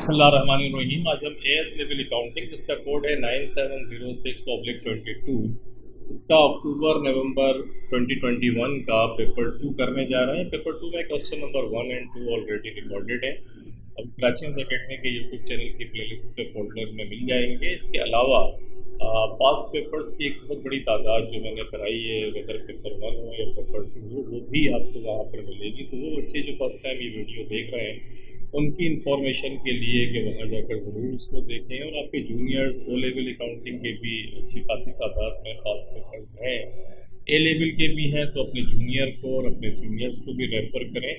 बिस्मिल्लाहिर्रहमानिर्रहीम। आज हम एएस लेवल अकाउंटिंग जिसका कोड है 9706/22 इसका अक्टूबर नवंबर 2021 का पेपर 2 करने जा रहे हैं। पेपर 2 में question number 1 and 2 already recorded है। अब क्लासेस अकेडमी के यूट्यूब चैनल की प्लेलिस्ट पे फोल्डर में मिल जाएंगे। इसके अलावा पास्ट पेपर्स की एक बहुत बड़ी तादाद जो मैंने कराई है, वेदर पेपर 1 हो या पेपर 2 हो, वो भी आपको वहाँ पर मिलेगी। तो वो बच्चे जो फर्स्ट टाइम ये वीडियो देख रहे हैं उनकी इंफॉर्मेशन के लिए कि वहाँ जाकर ज़रूर उसको देखें। और आपके जूनियर्स ओ लेवल अकाउंटिंग के भी अच्छी खासी तादाद में पास पेपर्स हैं, ए लेवल के भी हैं, तो अपने जूनियर को और अपने सीनियर्स को भी रेफ़र करें।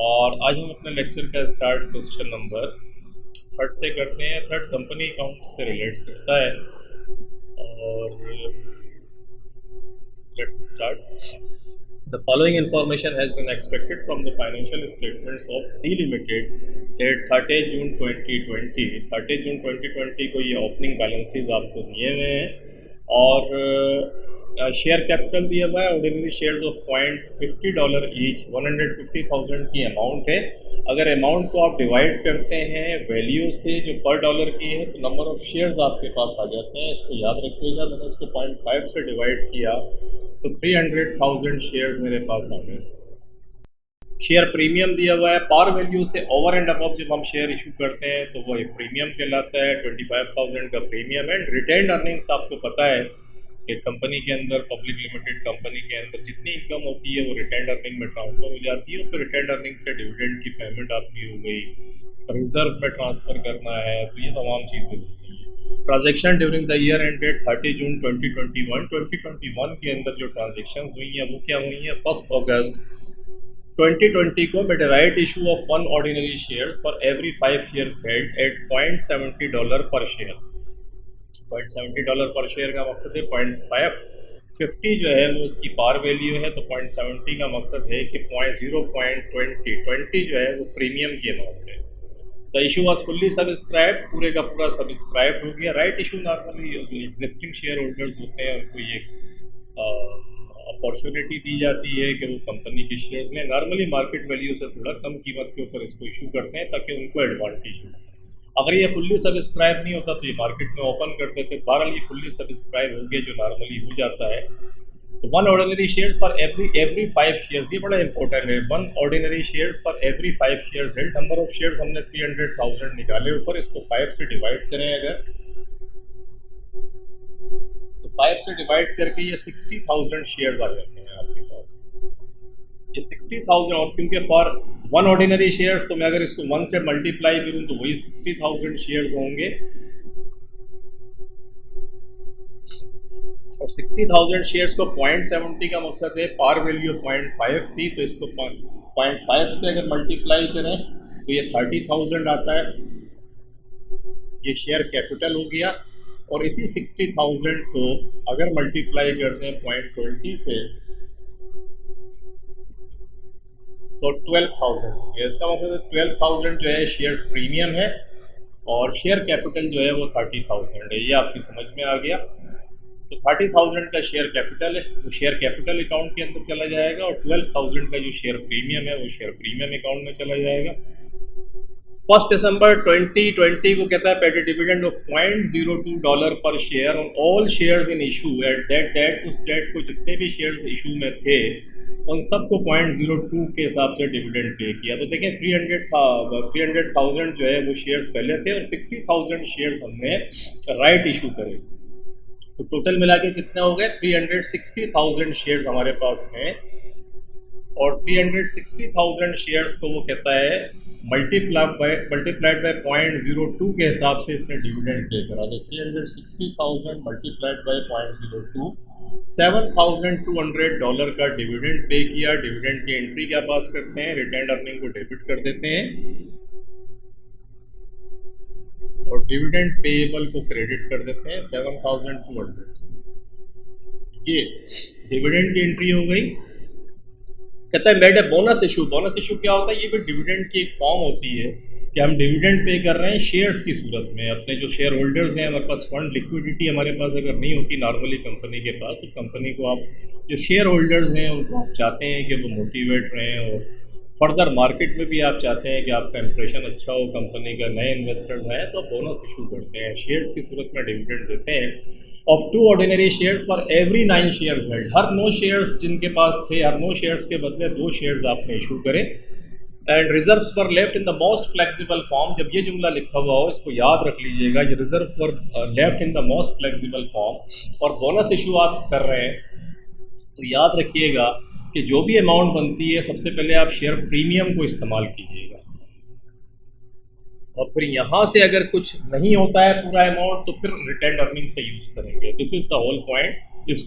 और आज हम अपने लेक्चर का स्टार्ट क्वेश्चन नंबर 3 से करते हैं। 3 कंपनी अकाउंट से रिलेट करता है और let's start. The following information has been expected from the financial statements of D Limited at 30 June 2020। 30 जून 2020 को ये ओपनिंग बैलेंसेस आपको दिए हुए हैं और शेयर कैपिटल दिया हुआ है। ऑर्डिनरी शेयर्स ऑफ $0.50 ईच, 150,000 की अमाउंट है। अगर अमाउंट को आप डिवाइड करते हैं वैल्यू से जो पर डॉलर की है तो नंबर ऑफ शेयर्स आपके पास आ जाते हैं। इसको याद रखिएगा, मैंने इसको 0.5 से डिवाइड किया तो 300,000 शेयर्स मेरे पास आ गए। शेयर प्रीमियम दिया हुआ है। पार वैल्यू से ओवर एंड अबव जब हम शेयर इशू करते हैं तो वो एक प्रीमियम कहलाता है। 25,000 का प्रीमियम एंड रिटेन्ड अर्निंग्स आपको पता है कि कंपनी के अंदर, पब्लिक लिमिटेड कंपनी के अंदर जितनी इनकम होती है वो रिटेन्ड अर्निंग में ट्रांसफ़र हो जाती है। और फिर रिटेन्ड अर्निंग से डिविडेंड की पेमेंट आपकी हो गई, रिजर्व में ट्रांसफ़र करना है, तो ये तमाम चीज़ें होती हैं। Transaction during the year ended 30 जून 2021 के अंदर जो ट्रांजेक्शन हुई हैं वो क्या हुई हैं। 1 अगस्त 2020 को made right issue of 1 ordinary shares for every 5 years held at $0.70 पर शेयर। $0.70 पर शेयर का मकसद है 0.550 जो है वो उसकी पार वैल्यू है, तो 0.70 का मकसद है कि 0.20 जो है वो प्रीमियम की अमाउंट है। The issue was fully subscribe, पूरे का पूरा सब्सक्राइब हो गया। Right issue normally existing share holders होते हैं उनको ये अपॉर्चुनिटी दी जाती है कि वो कंपनी के शेयर्स लें। नॉर्मली मार्केट वैल्यू से थोड़ा कम कीमत के ऊपर इसको इशू करते हैं ताकि उनको एडवांटेज हो। अगर ये फुल्ली सब्सक्राइब नहीं होता तो ये मार्केट में ओपन कर देते। बहरहाल ये फुल्ली सब्सक्राइब हो गया जो नॉर्मली हो जाता है। तो 1 ordinary shares for every 5 years, ये बड़ा इंपॉर्टेंट है। 1 ordinary shares for every 5 years held. Number of shares हमने 300,000 निकाले ऊपर, इसको 5 से डिवाइड करें अगर, तो 5 से डिवाइड करके ये 60,000 शेयर्स आ जाते हैं आपके पास। ये 60,000, और क्योंकि फॉर 1 ऑर्डिनरी शेयर्स तो मैं अगर इसको 1 से मल्टीप्लाई करूँ तो वही 60,000 शेयर्स होंगे। और 60,000 शेयर्स को 0.70 का मकसद है, पार वैल्यू 0.5 थी तो इसको 0.5 से अगर मल्टीप्लाई करें तो ये 30,000 आता है। ये शेयर कैपिटल हो गया। और इसी 60,000 को अगर मल्टीप्लाई कर दें 0.20 से तो 12,000 हो गया। इसका मतलब है 12,000 जो है शेयर्स प्रीमियम है और शेयर कैपिटल जो है वो 30,000 है। ये आपकी समझ में आ गया। तो 30,000 का शेयर कैपिटल है, वो शेयर कैपिटल अकाउंट के अंदर चला जाएगा और 12,000 का जो शेयर प्रीमियम है वो शेयर प्रीमियम अकाउंट में चला जाएगा। 1 दिसंबर 2020 को कहता है पेड डिविडेंड ऑफ $0.02 पर share on all shares in issue at that उस डेट को जितने भी शेयर्स इशू में थे उन सबको 0.02 के हिसाब से डिविडेंड पे किया। तो देखें 300,000 जो है वो शेयर्स पहले थे और 60,000 शेयर्स हमने राइट इशू करे। तो टोटल मिला के कितने हो गए, 360,000 शेयर्स हमारे पास हैं। और 360,000 शेयर्स को वो कहता है मल्टीप्लाइड बाय 0.02 के हिसाब से इसने डिविडेंड पे करा। तो 360,000 मल्टीप्लाइड बाय 0.02, $7,200 का डिविडेंड पे किया। डिविडेंड की एंट्री क्या पास करते हैं, रिटेन्ड अर्निंग को डेबिट कर देते हैं और डिविडेंड पेएबल को क्रेडिट कर देते हैं 7,200। ये डिविडेंड की एंट्री हो गई। कहता है made a bonus issue. Bonus issue क्या होता है, ये भी डिविडेंड की एक फॉर्म होती है कि हम डिविडेंड पे कर रहे हैं शेयर्स की सूरत में। अपने जो शेयर होल्डर्स हैं, हमारे पास फंड लिक्विडिटी हमारे पास अगर नहीं होती नॉर्मली कंपनी के पास, तो कंपनी को आप जो शेयर होल्डर्स हैं उनको आप चाहते हैं कि वो मोटिवेट रहें और फर्दर मार्केट में भी आप चाहते हैं कि आपका इंप्रेशन अच्छा हो, कंपनी का नए इन्वेस्टर्स हैं तो आप बोनस इशू करते हैं, शेयर्स की सूरत में डिविडेंड देते हैं of 2 ordinary shares for every 9 shares held. Her 9 shares जिनके पास थे, हर 9 शेयर्स के बदले 2 शेयर्स आपने इशू करें। And reserves were left in the most flexible form. जब ये जुमला लिखा हुआ हो इसको याद रख लीजिएगा, ये reserve were left in the most flexible form. और बोनस इशू आप कर रहे हैं तो याद रखिएगा कि जो भी अमाउंट बनती है सबसे पहले आप शेयर प्रीमियम को इस्तेमाल कीजिएगा, और फिर यहाँ से अगर कुछ नहीं होता है पूरा अमाउंट तो फिर रिटेन अर्निंग से यूज करेंगे। This is the whole point इस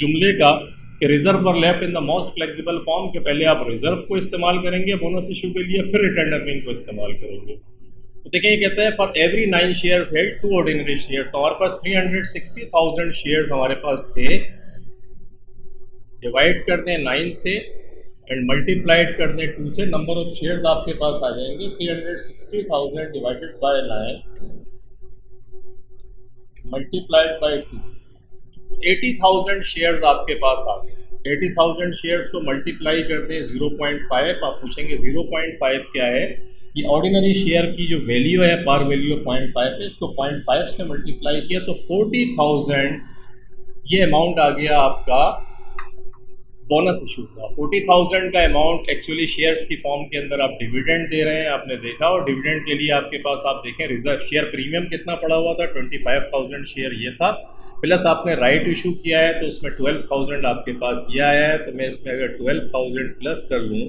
जुमले का कि reserve were left in the most flexible form के पहले आप रिजर्व को इस्तेमाल करेंगे बोनस इशू के लिए, फिर रिटेन अर्निंग को इस्तेमाल करेंगे। तो देखिए ये कहते हैं for every 9 shares held 2 ordinary shares. तो हमारे पास 360,000 शेयर्स हमारे पास थे, डिवाइड कर दें 9 से एंड मल्टीप्लाइड कर दें 2 से, नंबर ऑफ शेयर्स आपके पास आ जाएंगे 360,000 divided by 9 multiplied by 2, 80,000 shares आपके पास आ गए। 80,000 शेयर्स को मल्टीप्लाई कर दें 0.5। आप पूछेंगे 0.5 क्या है? ये ऑर्डिनरी शेयर की जो वैल्यू है, पार वैल्यू 0.5 है, इसको 0.5 से मल्टीप्लाई किया तो 40,000 ये अमाउंट आ गया आपका बोनस इशू का। 40,000 का अमाउंट एक्चुअली शेयर्स की फॉर्म के अंदर आप डिविडेंड दे रहे हैं, आपने देखा। और डिविडेंड के लिए आपके पास आप देखें रिजर्व शेयर प्रीमियम कितना पड़ा हुआ था, 25,000 शेयर ये था, प्लस आपने राइट इशू किया है तो उसमें 12,000 आपके पास ये आया है। तो मैं इसमें अगर 12,000 प्लस कर लूँ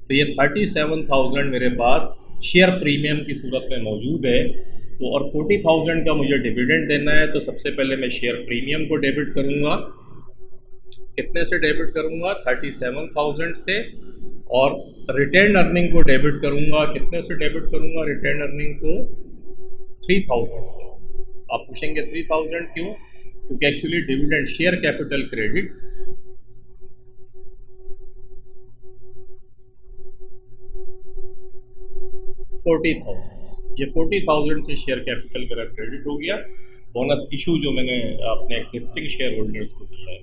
तो ये 37,000 मेरे पास शेयर प्रीमियम की सूरत में मौजूद है। तो और 40,000 का मुझे डिविडेंड देना है तो सबसे पहले मैं शेयर प्रीमियम को डेबिट करूँगा। कितने से डेबिट करूँगा? 37,000 से। और रिटेन अर्निंग को डेबिट करूँगा, कितने से डेबिट करूँगा रिटेन अर्निंग को? 3,000 से। आप पूछेंगे 3,000 क्यों? क्योंकि actually dividend share capital credit 40,000, ये 40,000 से शेयर कैपिटल मेरा क्रेडिट हो गया। बोनस इशू जो मैंने अपने एक्जिस्टिंग शेयर होल्डर्स को दिया है,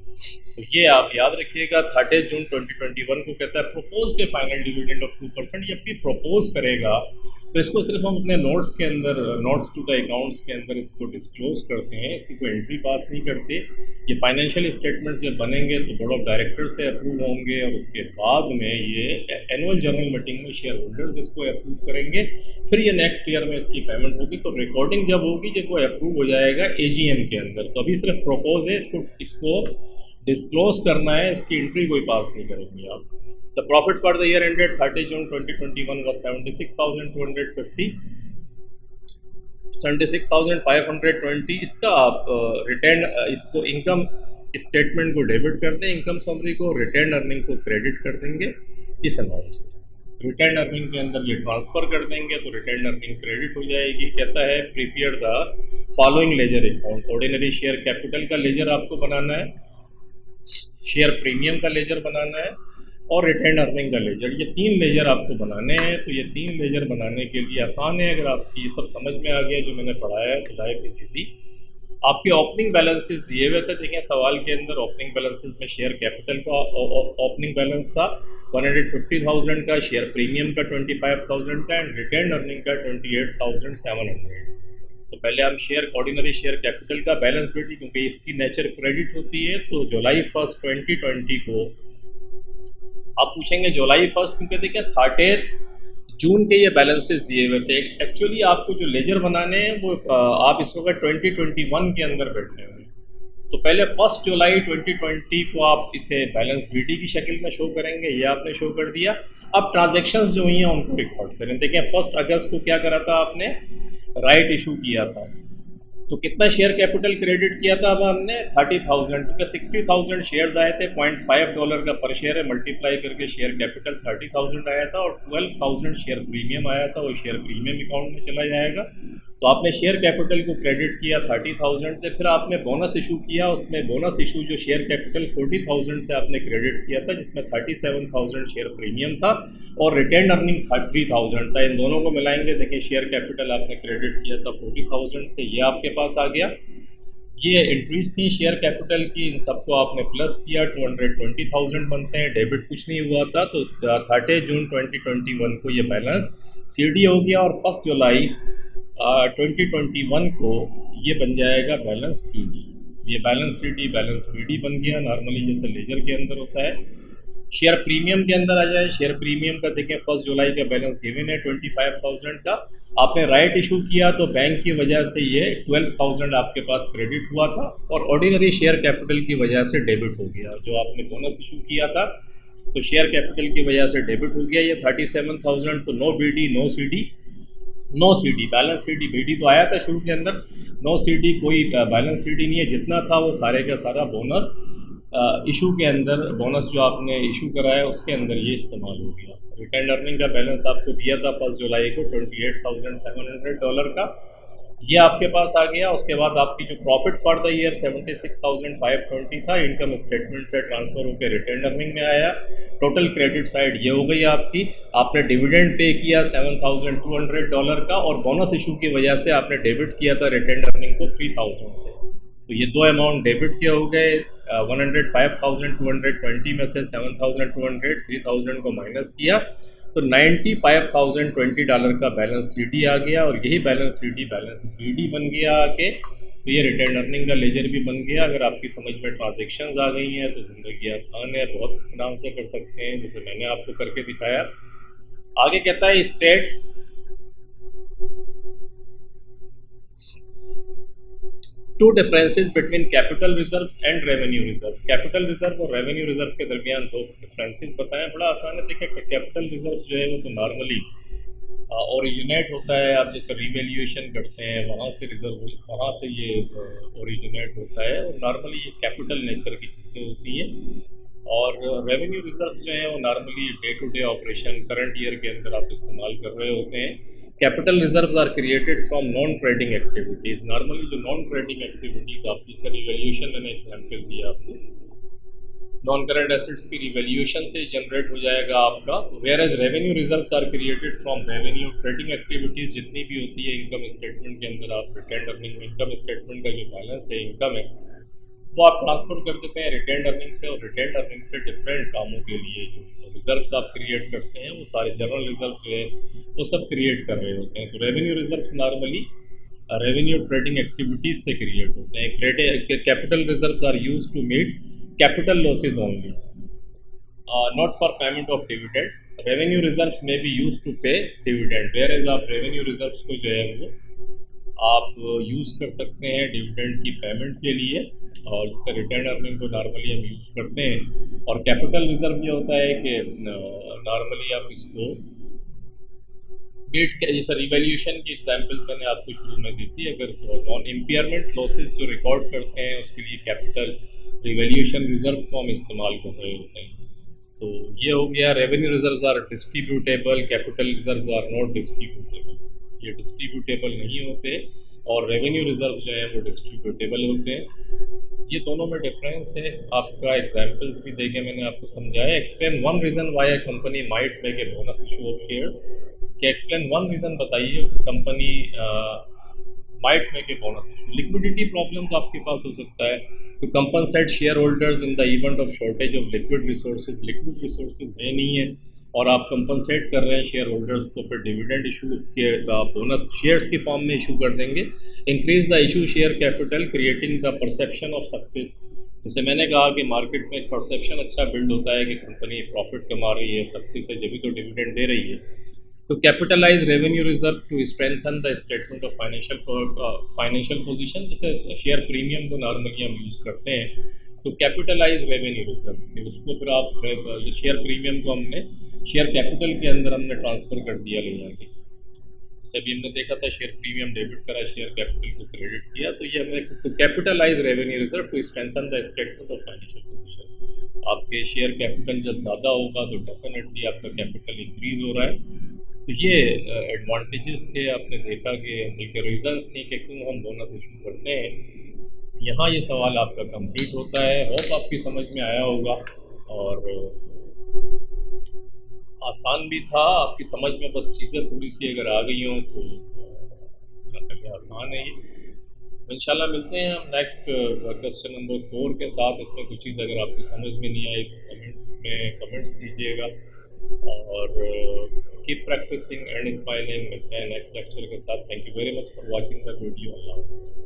तो ये आप याद रखिएगा। 30 जून 2021 को कहता है प्रपोज के फाइनल डिविडेंड ऑफ 2%। ये भी प्रपोज करेगा तो इसको सिर्फ हम अपने नोट्स के अंदर, नोट्स टू द अकाउंट्स के अंदर इसको डिस्क्लोज करते हैं, इसकी कोई एंट्री पास नहीं करते। ये फाइनेंशियल स्टेटमेंट्स जब बनेंगे तो बोर्ड ऑफ डायरेक्टर से अप्रूव होंगे और उसके बाद में ये एनुअल जनरल मीटिंग में शेयर होल्डर्स इसको अप्रूव करेंगे। फिर ये नेक्स्ट ईयर में इसकी पेमेंट होगी। तो रिकॉर्डिंग जब होगी, जब वो अप्रूव हो जाएगा AGM के अंदर, तो अभी सिर्फ प्रपोज है, इसको डिस्क्लोज करना है, इसकी एंट्री कोई पास नहीं करेंगे आप। The profit for the year ended 30 June 2021 was 76,250, 76,520। इसका आप रिटर्न, इसको इनकम स्टेटमेंट को डेबिट कर दें, इनकम समरी को, रिटर्न अर्निंग को क्रेडिट कर देंगे इस अमाउंट से। रिटर्न अर्निंग के अंदर ये ट्रांसफ़र कर देंगे तो रिटर्न अर्निंग क्रेडिट हो जाएगी। कहता है prepare the following ledger account. Ordinary share capital का लेजर आपको बनाना है, शेयर प्रीमियम का लेजर बनाना है और रिटर्न अर्निंग का लेजर। ये 3 लेजर आपको बनाने हैं। तो ये 3 लेजर बनाने के लिए आसान है, अगर आपकी ये सब समझ में आ गया जो मैंने पढ़ाया है तो IPCC। आपके ओपनिंग बैलेंसेस दिए हुए थे, देखिए सवाल के अंदर ओपनिंग बैलेंसेस में शेयर कैपिटल का ओपनिंग बैलेंस था 150,000 का, शेयर प्रीमियम का 25,000 का एंड रिटर्न अर्निंग का 28,700। तो पहले हम शेयर ऑर्डिनरी शेयर कैपिटल का बैलेंस बेटी, क्योंकि इसकी नेचर क्रेडिट होती है, तो जुलाई 1, 2020 को आप पूछेंगे जुलाई 1 क्योंकि देखिए 30 जून के ये बैलेंसेस दिए हुए थे। एक्चुअली आपको जो लेजर बनाने हैं वो आप इस वक्त 2021 के अंदर बैठे हुए हैं। तो पहले 1 जुलाई 2020 को आप इसे बैलेंस BD की शक्ल में शो करेंगे, ये आपने शो कर दिया। अब ट्रांजैक्शंस जो हुई हैं उनको रिकॉर्ड करें। देखिए 1 अगस्त को क्या करा था आपने? राइट इशू किया था। तो कितना शेयर कैपिटल क्रेडिट किया था? अब हमने 30,000, क्योंकि 60,000 शेयर्स आए थे, $0.5 का पर शेयर है, मल्टीप्लाई करके शेयर कैपिटल 30,000 आया था और 12,000 शेयर प्रीमियम आया था, वो शेयर प्रीमियम अकाउंट में चला जाएगा। तो आपने शेयर कैपिटल को क्रेडिट किया 30,000 से, फिर आपने बोनस इशू किया, उसमें बोनस इशू जो शेयर कैपिटल 40,000 से आपने क्रेडिट किया था, जिसमें 37,000 शेयर प्रीमियम था और रिटर्न अर्निंग 3,000 था। इन दोनों को मिलाएंगे, देखिए शेयर कैपिटल आपने क्रेडिट किया था 40,000 से, ये आपके पास आ गया। ये एंट्रीज थी शेयर कैपिटल की, इन सबको आपने प्लस किया, 220,000 बनते हैं। डेबिट कुछ नहीं हुआ था, तो 30 जून 2021 को ये बैलेंस सीडी हो गया, और 1 जुलाई 2021 को ये बन जाएगा बैलेंस ईडी। ये बैलेंस सीडी बैलेंस बीडी बन गया, नॉर्मली जैसे लेजर के अंदर होता है। शेयर प्रीमियम के अंदर आ जाए, शेयर प्रीमियम का देखें 1 जुलाई का बैलेंस गिवन है 25,000 का। आपने राइट इशू किया तो बैंक की वजह से ये 12,000 आपके पास क्रेडिट हुआ था, और ऑर्डिनरी शेयर कैपिटल की वजह से डेबिट हो गया। जो आपने बोनस इशू किया था तो शेयर कैपिटल की वजह से डेबिट हो गया ये 37,000, तो no BD no CD. No CD balance CD BD तो आया था शुरू के अंदर, नो सीडी कोई बैलेंस सीडी नहीं है, जितना था वो सारे का सारा बोनस इशू के अंदर, बोनस जो आपने इशू कराया उसके अंदर ये इस्तेमाल हो गया। रिटर्न अर्निंग का बैलेंस आपको दिया था 1 जुलाई को $28,700 का, ये आपके पास आ गया। उसके बाद आपकी जो प्रॉफिट फॉर द ईयर 76,520 था, इनकम स्टेटमेंट से ट्रांसफर होकर रिटर्न अर्निंग में आया। टोटल क्रेडिट साइड ये हो गई आपकी। आपने डिविडेंड पे किया $7,200 का, और बोनस इशू की वजह से आपने डेबिट किया था रिटर्न अर्निंग को 3,000 से। तो ये दो अमाउंट डेबिट के हो गए। 105,220 में से 7,200 3,000 को माइनस किया तो $95,020 का बैलेंस सीडी आ गया, और यही बैलेंस सीडी बैलेंस बीडी बन गया आके। तो ये रिटर्न अर्निंग का लेजर भी बन गया। अगर आपकी समझ में ट्रांजेक्शन्स आ गई हैं तो ज़िंदगी आसान है, बहुत आराम से कर सकते हैं, जैसे मैंने आपको करके दिखाया। आगे कहता है state two differences between capital reserves and revenue reserve. Capital reserve और रेवेन्यू रिजर्व के दरमियान दो डिफरेंसेस बताएं, बड़ा आसान है। देखिए कैपिटल रिजर्व जो है वो तो नॉर्मली ओरिजिनेट होता है, आप जैसे रिवैल्यूएशन करते हैं वहाँ से रिजर्व, वहाँ से ये ओरिजिनेट होता है, और नॉर्मली ये कैपिटल नेचर की चीज़ें होती हैं। और रेवेन्यू रिजर्व जो है वो normally day to day operation current year के अंदर आप इस्तेमाल कर रहे होते हैं। Capital reserves are created from non trading activities. Normally जो नॉन ट्रेडिंग एक्टिविटीज़ आप जैसे रिवैल्यूएशन, मैंने एग्जाम्पल दिया आपको, नॉन करंट एसेट्स की रिवैल्यूएशन से जनरेट हो जाएगा आपका। Whereas revenue reserves are created from revenue trading activities जितनी भी होती है इनकम स्टेटमेंट के अंदर, आप रिटर्न अर्निंग में इनकम स्टेटमेंट का जो बैलेंस है, इनकम है, वो आप ट्रांसफर कर देते हैं रिटेंड अर्निंग से। और रिटेंड अर्निंग से डिफरेंट कामों के लिए जो रिजर्व्स आप क्रिएट करते हैं वो सारे जनरल रिजर्व जो है वो सब क्रिएट कर रहे होते हैं। तो revenue reserves normally revenue trading activities से क्रिएट होते हैं। Capital reserves are used to meet capital losses only, not for payment of dividends. Revenue reserves में be use to pay dividend, whereas आप रेवेन्यू रिजर्व्स को जो है वो आप यूज़ कर सकते हैं डिविडेंड की पेमेंट के लिए, और जैसे रिटर्न अर्निंग को नॉर्मली हम यूज़ करते हैं। और कैपिटल रिजर्व ये होता है कि नॉर्मली आप इसको डेट के जैसे रिवैल्यूएशन की एग्जांपल्स मैंने आपको शुरू में दी थी। अगर नॉन इम्पेयरमेंट लॉसेस जो रिकॉर्ड करते हैं उसके लिए कैपिटल रिवैल्यूएशन रिजर्व को हम इस्तेमाल कर रहे होते हैं। तो ये हो गया। Revenue reserves are distributable, capital reserves are not distributable, ये डिस्ट्रीब्यूटेबल नहीं होते, और रेवेन्यू रिजर्व जो है वो डिस्ट्रीब्यूटेबल होते हैं। ये दोनों में डिफरेंस है। आपका एग्जांपल्स भी देके मैंने आपको समझाया। Explain one reason why a company might make a bonus issue of shares. कि एक्सप्लेन वन रीज़न बताइए company might make a bonus issue. Liquidity problems आपके पास हो सकता है, तो compensate share holders in the event of shortage of liquid resources. Liquid resources है नहीं है और आप कंपनसेट कर रहे हैं शेयर होल्डर्स को, फिर डिविडेंड इशू के बोनस शेयर्स की फॉर्म में इशू कर देंगे। Increase the issue share capital creating the perception of success. जैसे मैंने कहा कि मार्केट में एक परसेप्शन अच्छा बिल्ड होता है कि कंपनी प्रॉफिट कमा रही है, सक्सेस है, जब भी तो डिविडेंड दे रही है। तो capitalise revenue reserve to strengthen the statement of financial position. जैसे शेयर प्रीमियम को नॉर्मली हम यूज़ करते हैं, तो कैपिटलाइज रेवेन्यू रिजर्व उसको फिर आप शेयर प्रीमियम को हमने शेयर कैपिटल के अंदर हमने ट्रांसफ़र कर दिया ले जाके। जैसे अभी हमने देखा था शेयर प्रीमियम डेबिट करा, शेयर कैपिटल को क्रेडिट किया, तो ये हमने तो capitalise revenue reserve to strengthen the statement of financial position. आपके शेयर कैपिटल जब ज़्यादा होगा तो डेफिनेटली आपका कैपिटल इंक्रीज हो रहा है। तो ये एडवांटेजेस थे। आपने देखा कि उनके रीजंस थे कि क्यों हम बोनस इशू करते हैं। यहाँ ये सवाल आपका कंप्लीट होता है। होप आपकी समझ में आया होगा और आसान भी था आपकी समझ में, बस चीज़ें थोड़ी सी अगर आ गई हों तो आसान है ये। इंशाल्लाह मिलते हैं हम नेक्स्ट क्वेश्चन नंबर 4 के साथ। इसमें कुछ चीज़ अगर आपकी समझ में नहीं आई तो कमेंट्स में कमेंट्स दीजिएगा, और कीप प्रैक्टिसिंग एंड स्माइलिंग। मिलते हैं नेक्स्ट लेक्चर के साथ। Thank you very much for watching the video. अल्लाह हाफ़िज़।